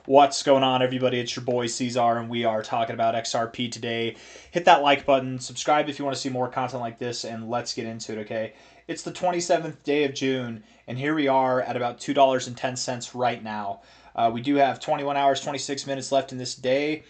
What's going on, everybody? It's your boy C-Zar, and we are talking about XRP today. Hit that like button, subscribe if you want to see more content like this, and let's get into it, okay? It's the 27th day of June, and here we are at about $2.10 right now. We do have 21 hours, 26 minutes left in this day.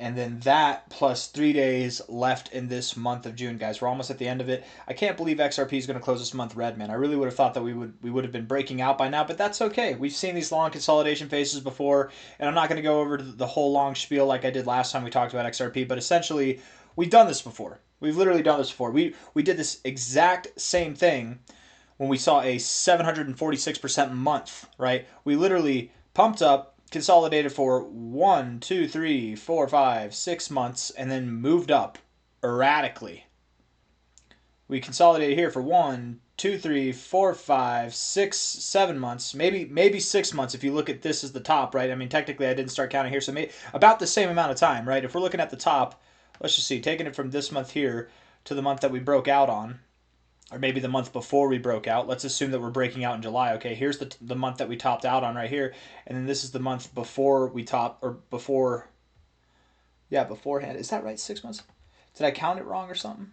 And then that plus 3 days left in this month of June, guys. We're almost at the end of it. I can't believe XRP is going to close this month red, man. I really would have thought that we would have been breaking out by now, but that's okay. We've seen these long consolidation phases before, and I'm not going to go over the whole long spiel like I did last time we talked about XRP, but essentially, we've done this before. We've literally done this before. We did this exact same thing when we saw a 746% month, right? We literally pumped up, consolidated for 1, 2, 3, 4, 5, 6 months, and then moved up erratically. We consolidated here for 1, 2, 3, 4, 5, 6, 7 months, maybe 6 months if you look at this as the top, right? I mean, technically I didn't start counting here, so maybe about the same amount of time, right? If we're looking at the top, let's just see, taking it from this month here to the month that we broke out on, or maybe the month before we broke out. Let's assume that we're breaking out in July. Okay, here's the month that we topped out on right here, and then this is the month before we top, or before, yeah, beforehand. Is that right? 6 months? Did I count it wrong or something?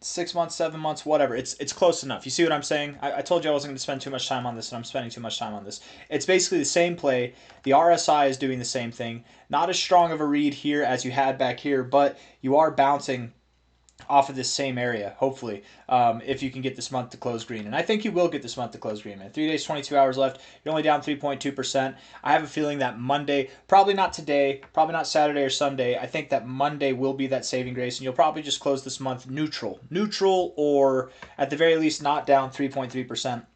6 months, 7 months, whatever. It's close enough. You see what I'm saying? I told you I wasn't going to spend too much time on this, and I'm spending too much time on this. It's basically the same play. The RSI is doing the same thing. Not as strong of a read here as you had back here, but you are bouncing off of this same area, hopefully, if you can get this month to close green. And I think you will get this month to close green, man. 3 days, 22 hours left. You're only down 3.2%. I have a feeling that Monday, probably not today, probably not Saturday or Sunday, I think that Monday will be that saving grace, and you'll probably just close this month neutral. Neutral, or at the very least not down 3.3%.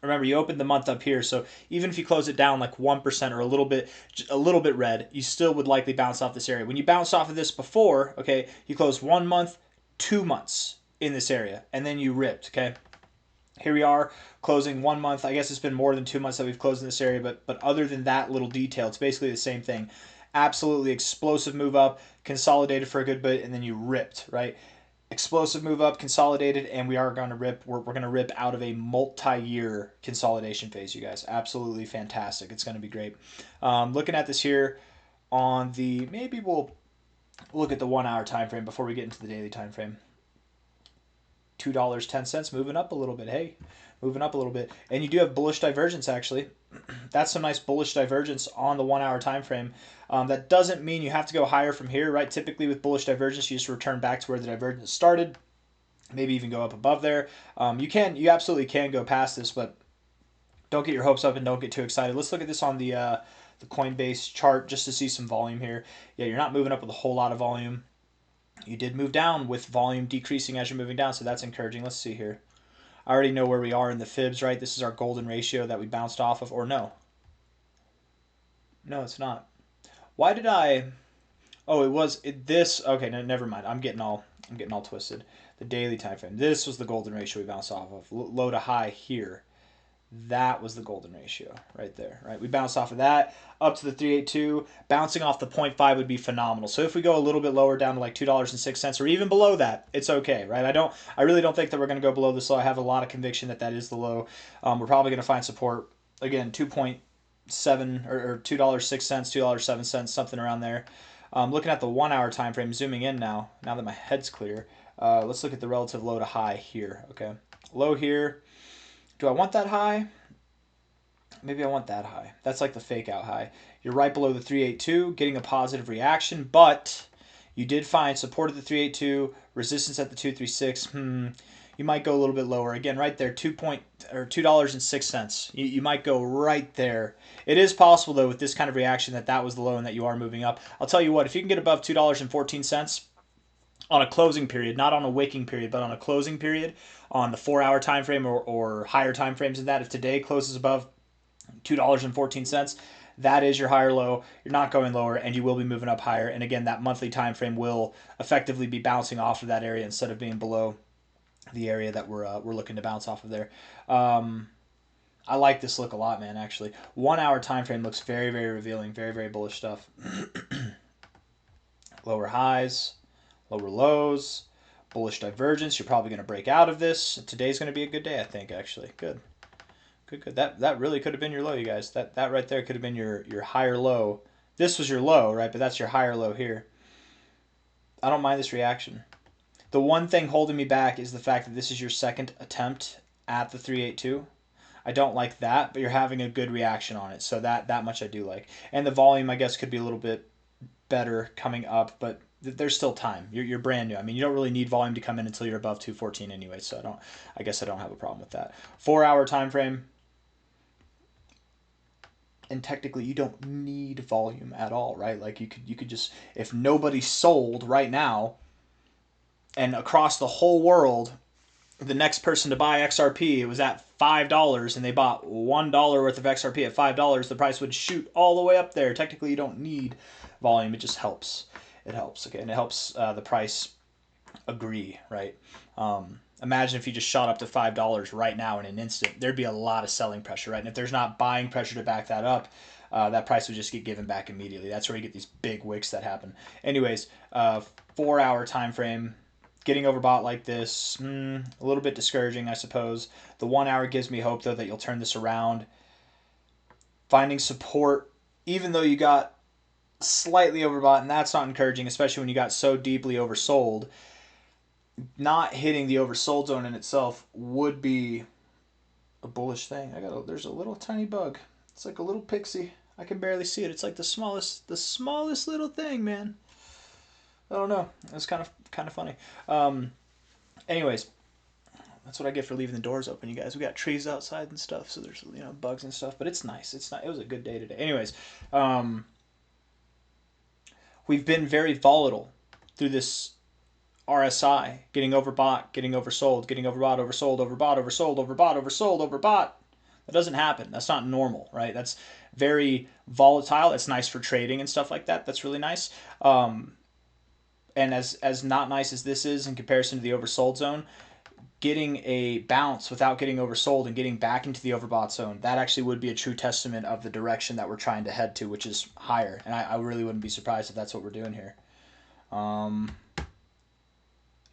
Remember, you opened the month up here, so even if you close it down like 1% or a little bit red, you still would likely bounce off this area. When you bounce off of this before, okay, you closed 1 month, 2 months in this area, and then you ripped, okay? Here we are closing 1 month. I guess it's been more than 2 months that we've closed in this area, but other than that little detail, it's basically the same thing. Absolutely explosive move up, consolidated for a good bit, and then you ripped, right? Explosive move up, consolidated, and we are going to rip. We're going to rip out of a multi-year consolidation phase, you guys. Absolutely fantastic. It's going to be great. Looking at this here on the, maybe we'll look at the 1 hour time frame before we get into the daily time frame. $2.10, moving up a little bit. Hey, moving up a little bit. And you do have bullish divergence, actually. That's some nice bullish divergence on the 1 hour time frame. That doesn't mean you have to go higher from here, right? Typically with bullish divergence, you just return back to where the divergence started. Maybe even go up above there. You absolutely can go past this, but don't get your hopes up and don't get too excited. Let's look at this on the Coinbase chart just to see some volume here. Yeah, you're not moving up with a whole lot of volume. You did move down with volume decreasing as you're moving down, so that's encouraging. Let's see here. I already know where we are in the fibs, right? This is our golden ratio that we bounced off of, or no. No, it's not. Why did I... Oh, it was this. Okay, no, never mind. I'm getting all twisted. The daily time frame. This was the golden ratio we bounced off of. Low to high here. That was the golden ratio right there, right? We bounced off of that up to the 382. Bouncing off the 0.5 would be phenomenal. So if we go a little bit lower down to like $2.06 or even below that, it's okay, right? I really don't think that we're going to go below this low. I have a lot of conviction that that is the low. We're probably going to find support again, 2.7 or $2.06, $2.07, something around there. Looking at the 1 hour time frame, zooming in now that my head's clear. Let's look at the relative low to high here. Okay, low here. Do I want that high? Maybe I want that high. That's like the fake out high. You're right below the 382, getting a positive reaction, but you did find support at the 382, resistance at the 236. You might go a little bit lower. Again, right there, $2.06. You might go right there. It is possible, though, with this kind of reaction that was the low and that you are moving up. I'll tell you what, if you can get above $2.14, on a closing period, not on a waking period, but on a closing period, on the 4 hour time frame or higher time frames than that, if today closes above $2.14, that is your higher low. You're not going lower, and you will be moving up higher. And again, that monthly time frame will effectively be bouncing off of that area instead of being below the area that we're looking to bounce off of there. I like this look a lot, man, actually. 1 hour time frame looks very, very revealing, very, very bullish stuff. Lower highs, lower lows, bullish divergence. You're probably going to break out of this. Today's going to be a good day, I think, actually. Good Good. That really could have been your low, you guys. That right there could have been your higher low. This was your low, right? But that's your higher low here. I don't mind this reaction. The one thing holding me back is the fact that this is your second attempt at the 382. I don't like that, but you're having a good reaction on it. So that much I do like. And the volume, I guess, could be a little bit better coming up, but there's still time. You're brand new. I mean, you don't really need volume to come in until you're above 214 anyway, so I guess I don't have a problem with that. 4-hour time frame. And technically you don't need volume at all, right? Like you could just, if nobody sold right now and across the whole world, the next person to buy XRP, it was at $5 and they bought $1 worth of XRP at $5, the price would shoot all the way up there. Technically you don't need volume. It just helps. It helps. Okay. And it helps the price agree, right? Imagine if you just shot up to $5 right now in an instant, there'd be a lot of selling pressure, right? And if there's not buying pressure to back that up, that price would just get given back immediately. That's where you get these big wicks that happen. Anyways, 4-hour time frame, getting overbought like this, a little bit discouraging, I suppose. The 1 hour gives me hope, though, that you'll turn this around. Finding support, even though you got slightly overbought, and that's not encouraging, especially when you got so deeply oversold. Not hitting the oversold zone in itself would be a bullish thing. There's a little tiny bug. It's like a little pixie. I can barely see it. It's like the smallest little thing, man. I don't know. It's kind of funny. Anyways, that's what I get for leaving the doors open, you guys. We got trees outside and stuff, so there's bugs and stuff, but it's nice. It was a good day today. Anyways, we've been very volatile through this RSI, getting overbought, getting oversold, getting overbought, oversold, overbought, oversold, overbought, oversold, overbought. That doesn't happen. That's not normal, right? That's very volatile. It's nice for trading and stuff like that. That's really nice. And as not nice as this is in comparison to the oversold zone, getting a bounce without getting oversold and getting back into the overbought zone, that actually would be a true testament of the direction that we're trying to head to, which is higher. And I really wouldn't be surprised if that's what we're doing here.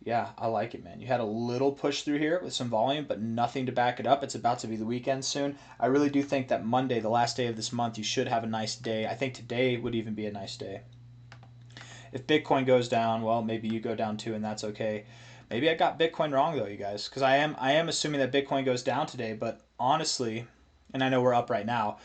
Yeah, I like it, man. You had a little push through here with some volume, but nothing to back it up. It's about to be the weekend soon. I really do think that Monday, the last day of this month, you should have a nice day. I think today would even be a nice day. If Bitcoin goes down, well, maybe you go down too, and that's okay. Maybe I got Bitcoin wrong, though, you guys, because I am assuming that Bitcoin goes down today, but honestly, and I know we're up right now,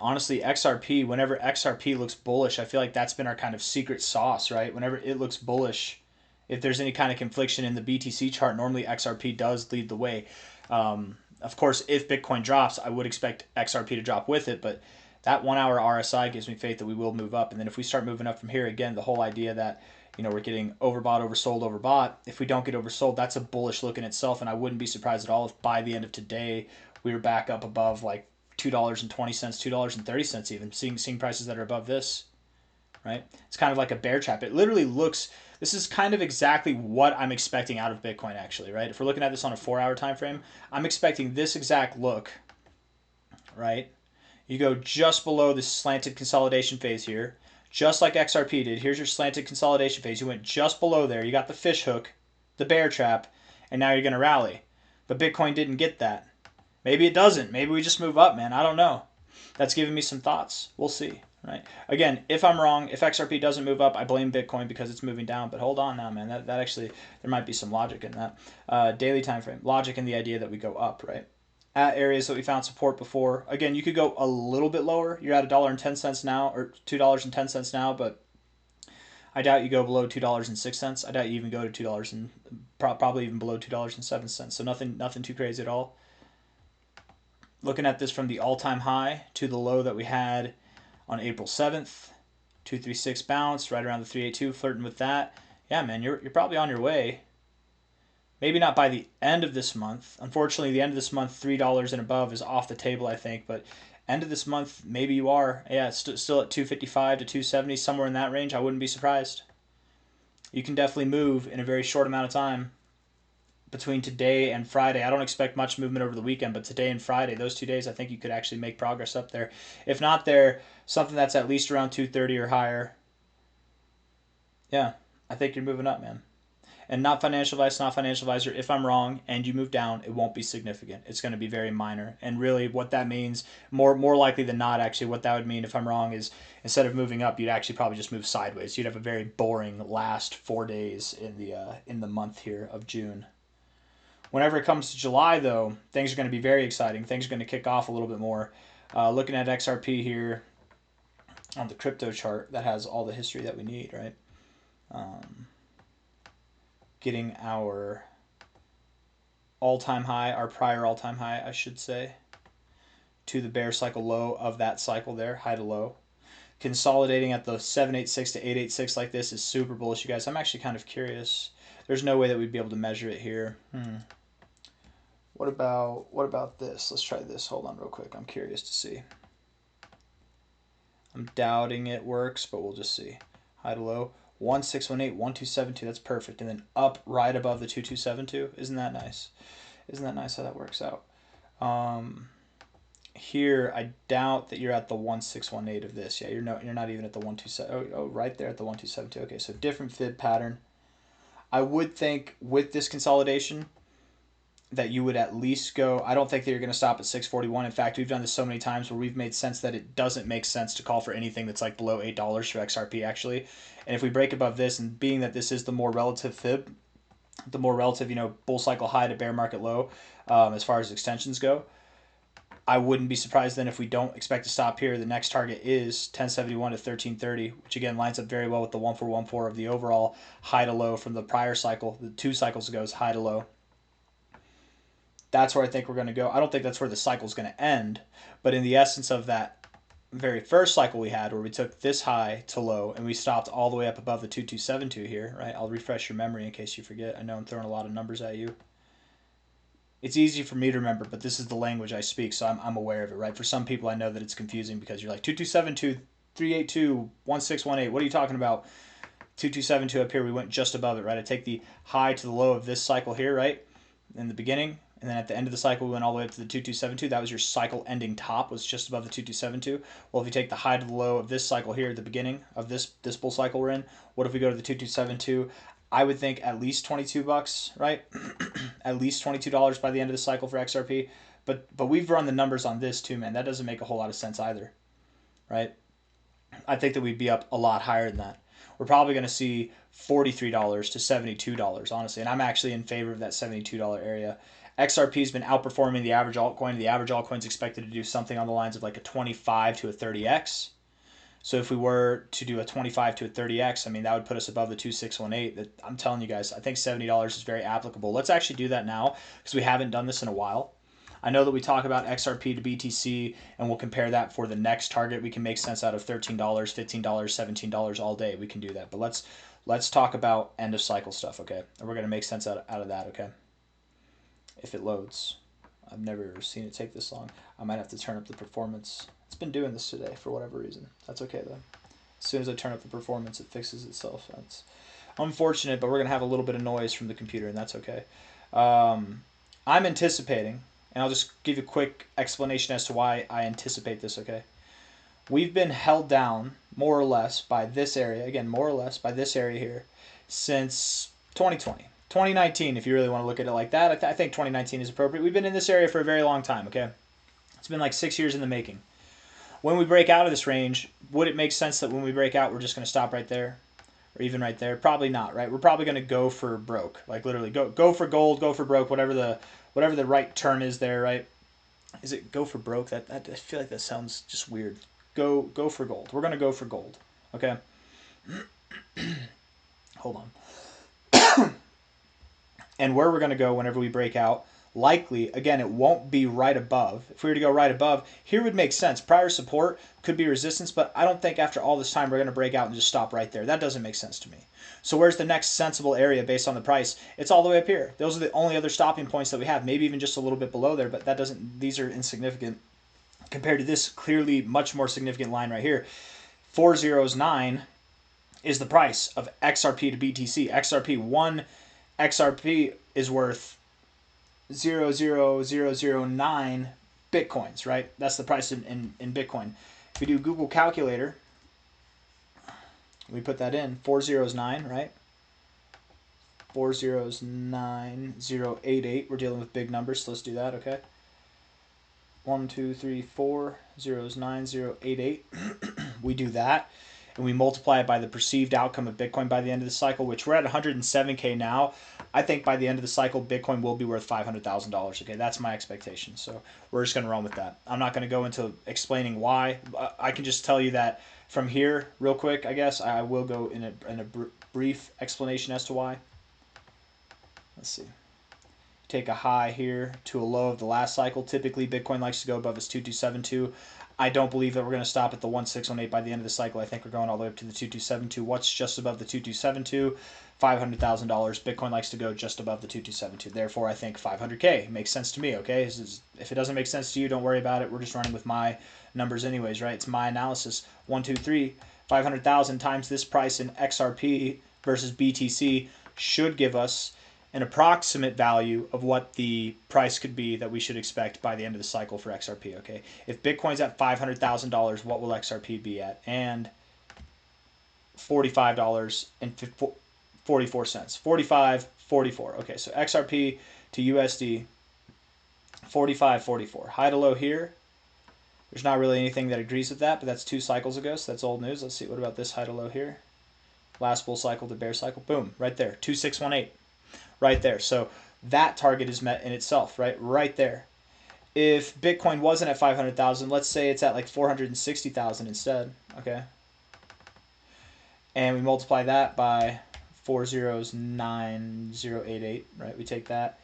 honestly, XRP, whenever XRP looks bullish, I feel like that's been our kind of secret sauce, right? Whenever it looks bullish, if there's any kind of confliction in the BTC chart, normally XRP does lead the way. Of course, if Bitcoin drops, I would expect XRP to drop with it, but that 1 hour RSI gives me faith that we will move up. And then if we start moving up from here, again, the whole idea that we're getting overbought, oversold, overbought. If we don't get oversold, that's a bullish look in itself, and I wouldn't be surprised at all if by the end of today we were back up above like $2.20, $2.30 even, seeing prices that are above this, right? It's kind of like a bear trap. It literally looks, this is kind of exactly what I'm expecting out of Bitcoin actually, right? If we're looking at this on a 4-hour time frame, I'm expecting this exact look, right? You go just below this slanted consolidation phase here, just like XRP did. Here's your slanted consolidation phase. You went just below there. You got the fish hook, the bear trap, and now you're going to rally. But Bitcoin didn't get that. Maybe it doesn't. Maybe we just move up, man. I don't know. That's giving me some thoughts. We'll see, right? Again, if I'm wrong, if XRP doesn't move up, I blame Bitcoin because it's moving down. But hold on now, man. That actually, there might be some logic in that. Daily time frame. Logic in the idea that we go up, right? At areas that we found support before. Again, you could go a little bit lower. You're at $1.10 now, or $2.10 now, but I doubt you go below $2.06. I doubt you even go to $2 and probably even below $2.07. So nothing too crazy at all. Looking at this from the all-time high to the low that we had on April 7th, 236 bounce, right around the 382, flirting with that. Yeah, man, you're probably on your way. Maybe not by the end of this month. Unfortunately, the end of this month, $3 and above is off the table, I think. But end of this month, maybe you are. Yeah, it's still at 255 to 270, somewhere in that range. I wouldn't be surprised. You can definitely move in a very short amount of time between today and Friday. I don't expect much movement over the weekend, but today and Friday, those 2 days, I think you could actually make progress up there. If not there, something that's at least around 230 or higher. Yeah, I think you're moving up, man. And not financial advice, not financial advisor. If I'm wrong and you move down, it won't be significant. It's going to be very minor. And really what that means, more likely than not, actually, what that would mean if I'm wrong is instead of moving up, you'd actually probably just move sideways. You'd have a very boring last 4 days in the month here of June. Whenever it comes to July, though, things are going to be very exciting. Things are going to kick off a little bit more. Looking at XRP here on the crypto chart, that has all the history that we need, right? Getting our all-time high, our prior all-time high, I should say, to the bear cycle low of that cycle there, high to low. Consolidating at the 786 to 886 like this is super bullish, you guys. I'm actually kind of curious. There's no way that we'd be able to measure it here. What about this? Let's try this. Hold on real quick. I'm curious to see. I'm doubting it works, but we'll just see. High to low. 1618, 1272. That's perfect. And then up right above the 2272. Isn't that nice? Isn't that nice how that works out? Here, I doubt that you're at the 1618 of this. Yeah, you're not even at the 127. Oh, right there at the 1272. Okay, so different fib pattern. I would think with this consolidation that you would at least go. I don't think that you're going to stop at 641. In fact, we've done this so many times where we've made sense that it doesn't make sense to call for anything that's like below $8 for XRP actually. And if we break above this, and being that this is the more relative fib, the more relative, bull cycle high to bear market low, as far as extensions go, I wouldn't be surprised then if we don't expect to stop here. The next target is 1071 to 1330, which again lines up very well with the 1414 of the overall high to low from the prior cycle. The 2 cycles ago is high to low. That's where I think we're going to go. I don't think that's where the cycle is going to end, but in the essence of that very first cycle we had where we took this high to low and we stopped all the way up above the 2272 here, right? I'll refresh your memory in case you forget. I know I'm throwing a lot of numbers at you. It's easy for me to remember, but this is the language I speak, so I'm aware of it, right? For some people, I know that it's confusing because you're like 2272, 382, 1618. What are you talking about? 2272 up here, we went just above it, right? I take the high to the low of this cycle here, right? In the beginning, and then at the end of the cycle, we went all the way up to the 2272. That was your cycle ending top, was just above the 2272. Well, if you take the high to the low of this cycle here at the beginning of this bull cycle we're in, what if we go to the 2272? I would think at least $22, right? At least $22 by the end of the cycle for XRP. But we've run the numbers on this too, man. That doesn't make a whole lot of sense either, right? I think that we'd be up a lot higher than that. We're probably going to see $43 to $72, honestly. And I'm actually in favor of that $72 area. XRP has been outperforming the average altcoin. The average altcoin is expected to do something on the lines of like a 25 to a 30x. So if we were to do a 25 to a 30x, I mean, that would put us above the 2618. That I'm telling you guys, I think $70 is very applicable. Let's actually do that now because we haven't done this in a while. I know that we talk about XRP to BTC, and we'll compare that for the next target. We can make sense out of $13, $15, $17 all day. We can do that. But let's talk about end of cycle stuff, okay? And we're going to make sense out of that, okay? If it loads. I've never seen it take this long. I might have to turn up the performance. It's been doing this today for whatever reason. That's okay, though. As soon as I turn up the performance, it fixes itself. That's unfortunate, but we're going to have a little bit of noise from the computer, and that's okay. I'm anticipating, and I'll just give you a quick explanation as to why I anticipate this, okay? We've been held down, more or less, by this area. Again, more or less by this area here since 2020. 2019, if you really want to look at it like that. I think 2019 is appropriate. We've been in this area for a very long time, okay? It's been like 6 years in the making. When we break out of this range, would it make sense that when we break out, we're just going to stop right there? Or even right there? Probably not, right? We're probably going to go for broke. Like literally go for gold, go for broke, whatever the right term is there, right? Is it go for broke? That I feel like that sounds just weird. Go for gold. We're going to go for gold, okay? Hold on. And where we're going to go whenever we break out, likely, again, it won't be right above. If we were to go right above, here would make sense. Prior support could be resistance, but I don't think after all this time we're going to break out and just stop right there. That doesn't make sense to me. So where's the next sensible area based on the price? It's all the way up here. Those are the only other stopping points that we have, maybe even just a little bit below there, but that doesn't. These are insignificant compared to this clearly much more significant line right here. 409 is the price of XRP to BTC. One XRP is worth 0.0009 Bitcoins, right? That's the price in Bitcoin. If we do Google Calculator, we put that in, 4 zeros 9, right? 409088. We're dealing with big numbers, so let's do that, okay? 1, 2, 3, 4, 9088. We do that, and we multiply it by the perceived outcome of Bitcoin by the end of the cycle, which we're at 107K now. I think by the end of the cycle, Bitcoin will be worth $500,000. Okay, that's my expectation. So we're just going to run with that. I'm not going to go into explaining why. I can just tell you that from here, real quick, I guess, I will go in a brief explanation as to why. Let's see. Take a high here to a low of the last cycle. Typically, Bitcoin likes to go above its 2272. I don't believe that we're going to stop at the 1618 by the end of the cycle. I think we're going all the way up to the 2272. What's just above the 2272? $500,000. Bitcoin likes to go just above the 2272. Therefore, I think 500K makes sense to me, okay? If it doesn't make sense to you, don't worry about it. We're just running with my numbers anyways, right? It's my analysis. 1, 2, 3, 500,000 times this price in XRP versus BTC should give us an approximate value of what the price could be that we should expect by the end of the cycle for XRP, okay? If Bitcoin's at $500,000, what will XRP be at? And $45.44. 45.44. Okay, so XRP to USD, 45.44. High to low here. There's not really anything that agrees with that, but that's 2 cycles ago, so that's old news. Let's see, what about this high to low here? Last bull cycle to bear cycle. Boom, right there, 2618. Right there. So that target is met in itself, right there. If Bitcoin wasn't at 500,000, let's say it's at like 460,000 instead, okay? And we multiply that by 409088, right? We take that.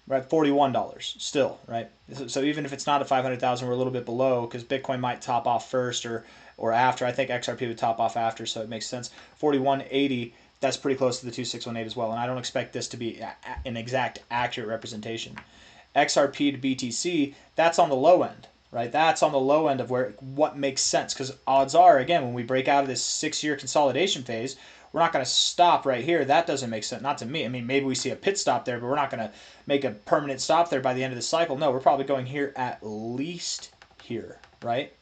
We're at $41 still, right? So even if it's not at 500,000, we're a little bit below because Bitcoin might top off first or after. I think XRP would top off after, so it makes sense. 4180. That's pretty close to the 2618 as well, and I don't expect this to be an exact accurate representation. XRP to BTC, that's on the low end, right? That's on the low end of what makes sense, because odds are, again, when we break out of this 6-year consolidation phase, we're not going to stop right here. That doesn't make sense, not to me. I mean, maybe we see a pit stop there, but we're not going to make a permanent stop there by the end of the cycle. No, we're probably going here at least here, right?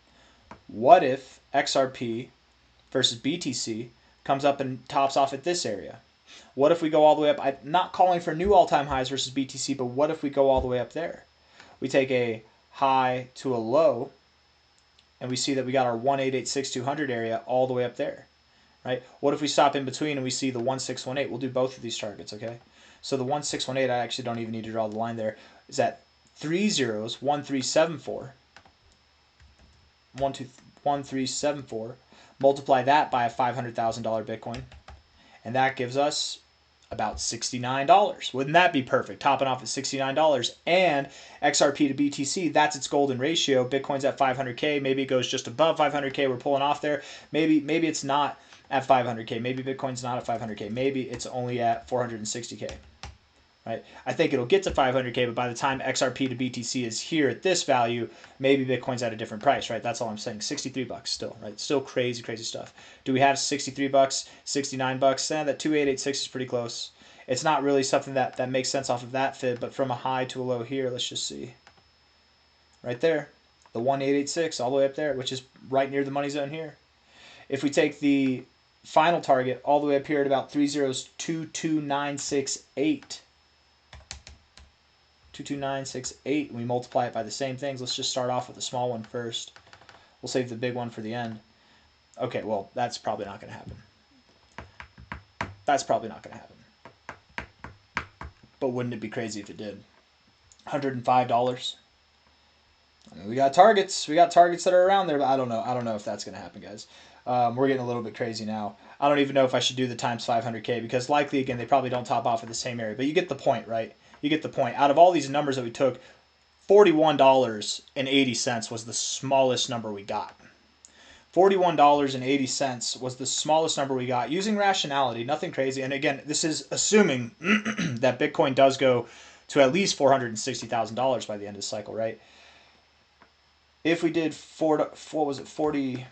What if XRP versus BTC comes up and tops off at this area? What if we go all the way up? I'm not calling for new all-time highs versus BTC, but what if we go all the way up there? We take a high to a low, and we see that we got our 1886200 area all the way up there, right? What if we stop in between and we see the 1618? We'll do both of these targets, okay? So the 1618, I actually don't even need to draw the line there, is at 3 zeros, 1374, 1374. Multiply that by a $500,000 Bitcoin, and that gives us about $69. Wouldn't that be perfect? Topping off at $69. And XRP to BTC, that's its golden ratio. Bitcoin's at 500K. Maybe it goes just above 500K. We're pulling off there. Maybe it's not at 500K. Maybe Bitcoin's not at 500K. Maybe it's only at 460K. Right? I think it'll get to 500K, but by the time XRP to BTC is here at this value, maybe Bitcoin's at a different price, right? That's all I'm saying. $63 still, right? Still crazy, crazy stuff. Do we have $63, $69? That 2886 is pretty close. It's not really something that makes sense off of that fib, but from a high to a low here, let's just see. Right there, the 1886 all the way up there, which is right near the money zone here. If we take the final target all the way up here at about 3022968, 22968, and we multiply it by the same things. Let's just start off with the small one first. We'll save the big one for the end. Okay, well, that's probably not going to happen. That's probably not going to happen. But wouldn't it be crazy if it did? $105. I mean, we got targets. We got targets that are around there, but I don't know. I don't know if that's going to happen, guys. We're getting a little bit crazy now. I don't even know if I should do the times 500K because likely, again, they probably don't top off at the same area. But you get the point, right? You get the point. Out of all these numbers that we took, $41.80 was the smallest number we got. $41.80 was the smallest number we got using rationality, nothing crazy. And again, this is assuming that Bitcoin does go to at least $460,000 by the end of the cycle, right? If we did $41.80,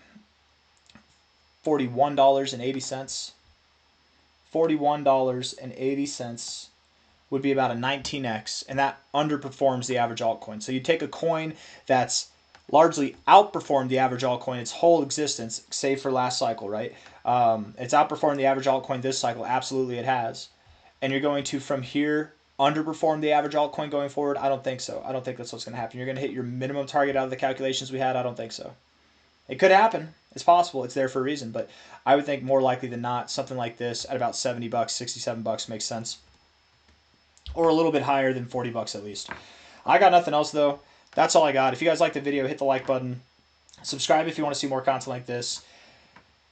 $41.80 would be about a 19x, and that underperforms the average altcoin. So you take a coin that's largely outperformed the average altcoin its whole existence, save for last cycle, right? It's outperformed the average altcoin this cycle. Absolutely it has. and you're going to, from here, underperform the average altcoin going forward? I don't think so. I don't think that's what's going to happen. You're going to hit your minimum target out of the calculations we had? I don't think so. It could happen. It's possible. It's there for a reason. But I would think more likely than not, something like this at about $70, $67 makes sense. Or a little bit higher than $40 at least. I got nothing else though. That's all I got. If you guys like the video, hit the like button. Subscribe if you want to see more content like this.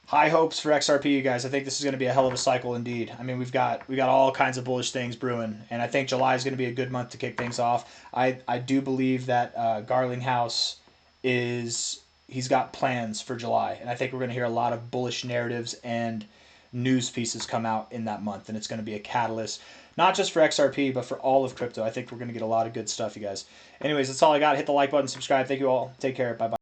High hopes for XRP, you guys. I think this is going to be a hell of a cycle indeed. I mean, we've got all kinds of bullish things brewing, and I think July is going to be a good month to kick things off. I do believe that Garlinghouse he's got plans for July, and I think we're going to hear a lot of bullish narratives and news pieces come out in that month, and it's going to be a catalyst, not just for XRP, but for all of crypto. I think we're going to get a lot of good stuff, you guys. Anyways, that's all I got. Hit the like button, subscribe. Thank you all. Take care. Bye-bye.